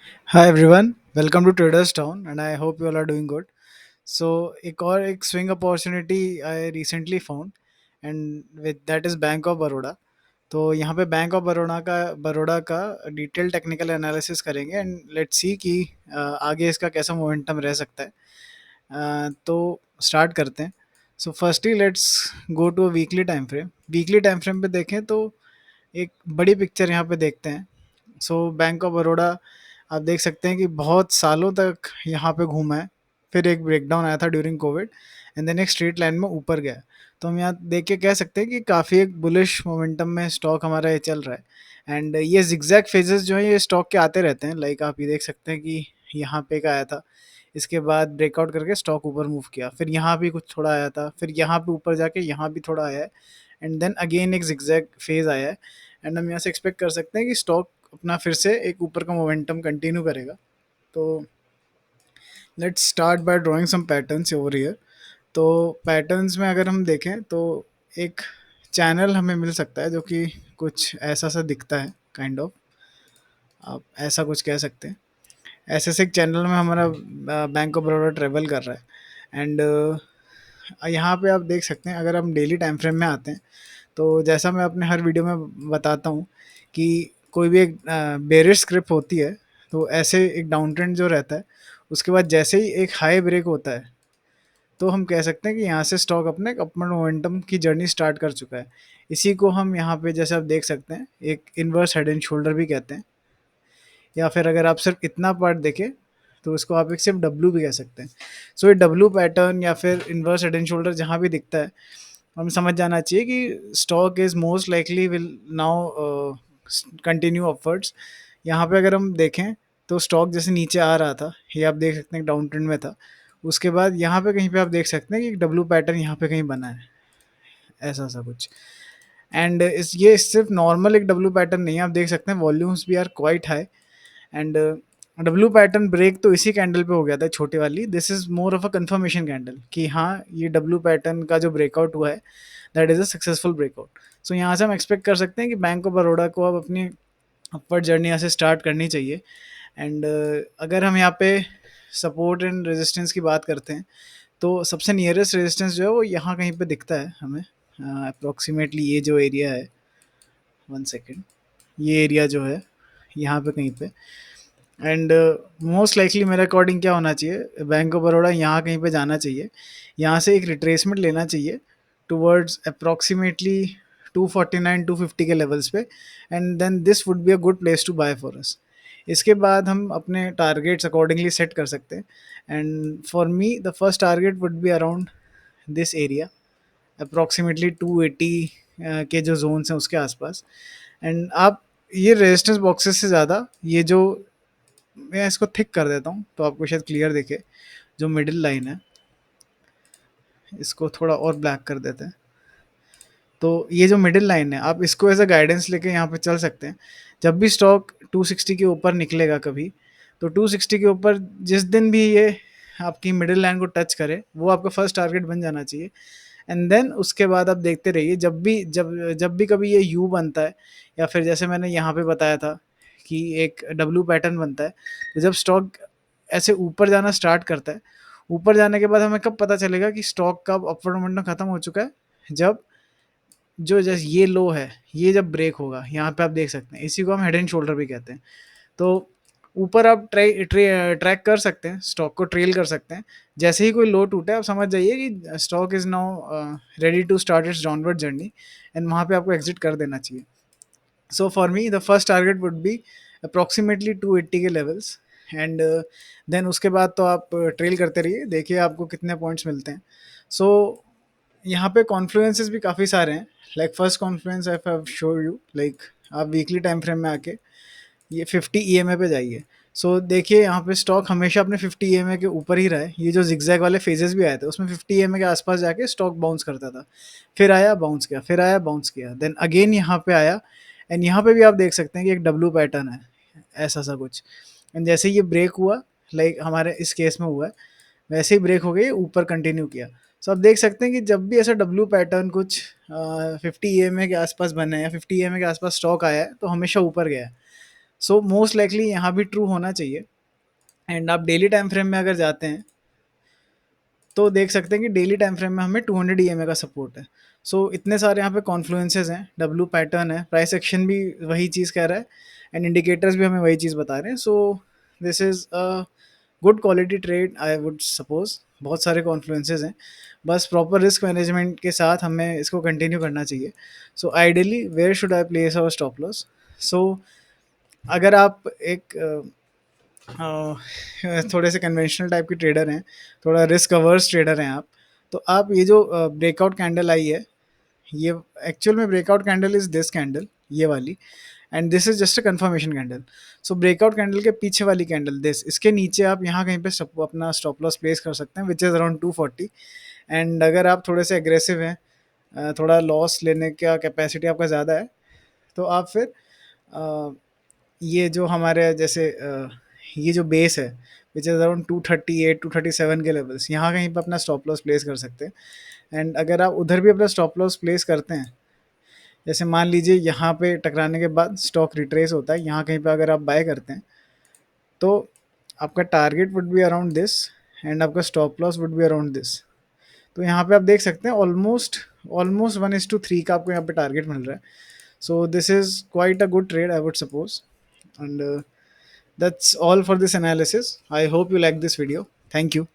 Hi everyone, welcome to Traders Town, and I hope you all are doing good. So, एक swing opportunity I recently found, and with that is Bank of Baroda. तो यहाँ पे bank of Baroda का detail technical analysis करेंगे and let's see कि आगे इसका कैसा मोमेंटम रह सकता है। तो स्टार्ट करते हैं। So firstly let's go to weekly time frame. Weekly time frame पे देखें तो एक बड़ी पिक्चर यहाँ पे देखते हैं। सो बैंक ऑफ बड़ौदा आप देख सकते हैं कि बहुत सालों तक यहाँ पे घूमा है। फिर एक ब्रेकडाउन आया था ड्यूरिंग कोविड एंड देन एक स्ट्रेट लाइन में ऊपर गया। तो हम यहाँ देख के कह सकते हैं कि काफ़ी एक बुलिश मोमेंटम में स्टॉक हमारा ये चल रहा है एंड ये जिगजैग फेजेस जो है ये स्टॉक के आते रहते हैं। लाइक आप ये देख सकते हैं कि यहाँ पे का आया था, इसके बाद ब्रेकआउट करके स्टॉक ऊपर मूव किया, फिर यहाँ भी कुछ थोड़ा आया था, फिर यहाँ पे ऊपर जाके यहाँ भी थोड़ा आया है एंड देन अगेन एक जिगजैग फेज आया है। एंड हम यहाँ से एक्सपेक्ट कर सकते हैं कि स्टॉक अपना फिर से एक ऊपर का मोमेंटम कंटिन्यू करेगा। तो let's start by drawing some patterns over here. तो पैटर्न्स में अगर हम देखें तो एक चैनल हमें मिल सकता है जो कि कुछ ऐसा सा दिखता है, काइंड ऑफ आप ऐसा कुछ कह सकते हैं। ऐसे से एक चैनल में हमारा बैंक ऑफ बड़ौदा ट्रेवल कर रहा है एंड यहाँ पे आप देख सकते हैं। अगर हम डेली टाइम फ्रेम में आते हैं तो जैसा मैं अपने हर वीडियो में बताता हूँ कि कोई भी एक बेरिश स्क्रिप्ट होती है तो ऐसे एक डाउन ट्रेंड जो रहता है उसके बाद जैसे ही एक हाई ब्रेक होता है तो हम कह सकते हैं कि यहाँ से स्टॉक अपने अपवर्ड मोमेंटम की जर्नी स्टार्ट कर चुका है। इसी को हम यहाँ पे जैसे आप देख सकते हैं एक इन्वर्स हेड एंड शोल्डर भी कहते हैं, या फिर अगर आप सिर्फ इतना पार्ट देखें तो इसको आप एक सिर्फ डब्लू भी कह सकते हैं। सो ये डब्लू पैटर्न या फिर इन्वर्स हेड एंड शोल्डर जहाँ भी दिखता है हमें समझ जाना चाहिए कि stock is most likely will now continue upwards. यहाँ पे अगर हम देखें तो स्टॉक जैसे नीचे आ रहा था, ये आप देख सकते हैं डाउन ट्रेंड में था, उसके बाद यहाँ पे कहीं पे आप देख सकते हैं कि डब्लू पैटर्न यहाँ पे कहीं बना है, ऐसा सा कुछ। एंड इस ये सिर्फ नॉर्मल एक डब्लू पैटर्न नहीं है, आप देख सकते हैं वॉल्यूम्स भी are quite high and W pattern break तो इसी कैंडल पे हो गया था, छोटे वाली। This is more of a confirmation candle कि हाँ ये डब्लू पैटर्न का जो ब्रेकआउट हुआ है that is a successful breakout. So यहाँ से हम एक्सपेक्ट कर सकते हैं कि बैंक ऑफ बड़ौदा को अब अपनी अपवर्ड जर्नी यहाँ से स्टार्ट करनी चाहिए। एंड अगर हम यहाँ पे सपोर्ट एंड रेजिस्टेंस की बात करते हैं तो सबसे नियरेस्ट रेजिस्टेंस जो है वो यहाँ कहीं पे दिखता है हमें, अप्रोक्सीमेटली ये जो एरिया है, वन सेकेंड, ये एरिया जो है यहाँ पे कहीं पे। एंड मोस्ट लाइकली मेरे अकॉर्डिंग क्या होना चाहिए, बैंक ऑफ बड़ौदा यहाँ कहीं पे जाना चाहिए, यहाँ से एक रिट्रेसमेंट लेना चाहिए टुवर्ड्स अप्रॉक्सीमेटली 249 250 के लेवल्स पे and then this would be a good place to buy for us. इसके बाद हम अपने टारगेट्स अकॉर्डिंगली सेट कर सकते हैं and for me the first target would be around this area, approximately 280 के जो जोन्स हैं उसके आसपास। एंड आप ये रेजिस्टेंस बॉक्सेस से ज़्यादा ये जो, मैं इसको थिक कर देता हूँ तो आपको शायद क्लियर दिखे, जो मिडिल लाइन है इसको थोड़ा और ब्लैक कर देते हैं। तो ये जो मिडिल लाइन है आप इसको एज अ गाइडेंस लेके यहाँ पे चल सकते हैं। जब भी स्टॉक 260 के ऊपर निकलेगा कभी, तो 260 के ऊपर जिस दिन भी ये आपकी मिडिल लाइन को टच करे वो आपका फर्स्ट टारगेट बन जाना चाहिए। एंड देन उसके बाद आप देखते रहिए, जब भी कभी ये यू बनता है या फिर जैसे मैंने यहाँ पे बताया था कि एक डब्ल्यू पैटर्न बनता है, तो जब स्टॉक ऐसे ऊपर जाना स्टार्ट करता है, ऊपर जाने के बाद हमें कब पता चलेगा कि स्टॉक का अपवर्ड मोमेंटम खत्म हो चुका है, जब जो जैसे ये लो है ये जब ब्रेक होगा, यहाँ पे आप देख सकते हैं इसी को हम हेड एंड शोल्डर भी कहते हैं। तो ऊपर आप ट्रैक कर सकते हैं, स्टॉक को ट्रेल कर सकते हैं। जैसे ही कोई लो टूटे आप समझ जाइए कि stock is now ready to start its downward journey and वहाँ पे आपको एग्जिट कर देना चाहिए। So for me the first target would be approximately 280 के लेवल्स एंड देन उसके बाद तो आप ट्रेल करते रहिए, देखिए आपको कितने पॉइंट्स मिलते हैं। सो यहाँ पे कॉन्फ्लुएंसेस भी काफ़ी सारे हैं। Like first Confluence I have show you, like आप वीकली टाइम फ्रेम में आके ये 50 ईएमए पे जाइए। सो देखिए यहाँ पे स्टॉक हमेशा अपने 50 ईएमए के ऊपर ही रहा है। ये जो जिगजैग वाले फेजेस भी आए थे उसमें 50 ईएमए के आसपास जाके स्टॉक बाउंस करता था, फिर आया बाउंस किया, फिर आया बाउंस किया, देन अगेन यहाँ पे आया एंड यहाँ पे भी आप देख सकते हैं कि एक डब्लू पैटर्न है, ऐसा सा कुछ। एंड जैसे ये ब्रेक हुआ, लाइक हमारे इस केस में हुआ है, वैसे ही ब्रेक हो गई ऊपर कंटिन्यू किया। सो आप देख सकते हैं कि जब भी ऐसा डब्लू पैटर्न कुछ 50 ईएमए के आसपास बने या 50 ईएमए के आसपास स्टॉक आया है तो हमेशा ऊपर गया है। सो मोस्ट लाइकली यहाँ भी ट्रू होना चाहिए। एंड आप डेली टाइम फ्रेम में अगर जाते हैं तो देख सकते हैं कि डेली टाइम फ्रेम में हमें 200 ईएमए का सपोर्ट है। सो इतने सारे यहाँ पे कॉन्फ्लुएंसेस हैं, डब्ल्यू पैटर्न है, प्राइस एक्शन भी वही चीज़ कह रहा है, एंड इंडिकेटर्स भी हमें वही चीज़ बता रहे हैं। So this is a good quality trade I would suppose. बहुत सारे कॉन्फ्लुएंसेस हैं, बस प्रॉपर रिस्क मैनेजमेंट के साथ हमें इसको कंटिन्यू करना चाहिए। So ideally where should I place our stop loss? So अगर आप एक थोड़े से कन्वेंशनल टाइप के ट्रेडर हैं, थोड़ा रिस्क अवर्स ट्रेडर हैं तो आप ये जो ब्रेकआउट कैंडल आई है, ये एक्चुअल में breakout candle is this candle, ये वाली, and this is just a confirmation candle. So breakout candle के पीछे वाली कैंडल दिस, इसके नीचे आप यहाँ कहीं पे अपना स्टॉप लॉस प्लेस कर सकते हैं, विच इज़ अराउंड 240। एंड अगर आप थोड़े से एग्रेसिव हैं, थोड़ा लॉस लेने का कैपेसिटी आपका ज़्यादा है, तो आप फिर ये जो हमारे जैसे ये जो बेस है विच इज़ अराउंड 238 237 के लेवल्स, यहाँ कहीं पर अपना स्टॉप लॉस प्लेस कर सकते हैं। एंड अगर आप उधर भी अपना स्टॉप लॉस प्लेस करते हैं, जैसे मान लीजिए यहाँ पे टकराने के बाद स्टॉक रिट्रेस होता है, यहाँ कहीं पे अगर आप बाय करते हैं तो आपका target would be around this and आपका stop loss would be around this. तो यहाँ पे आप देख सकते हैं ऑलमोस्ट ऑलमोस्ट 1:3 का आपको यहाँ पे टारगेट मिल रहा है। So this is quite a good trade I would suppose. And that's all for this analysis. I hope you like this video. Thank you.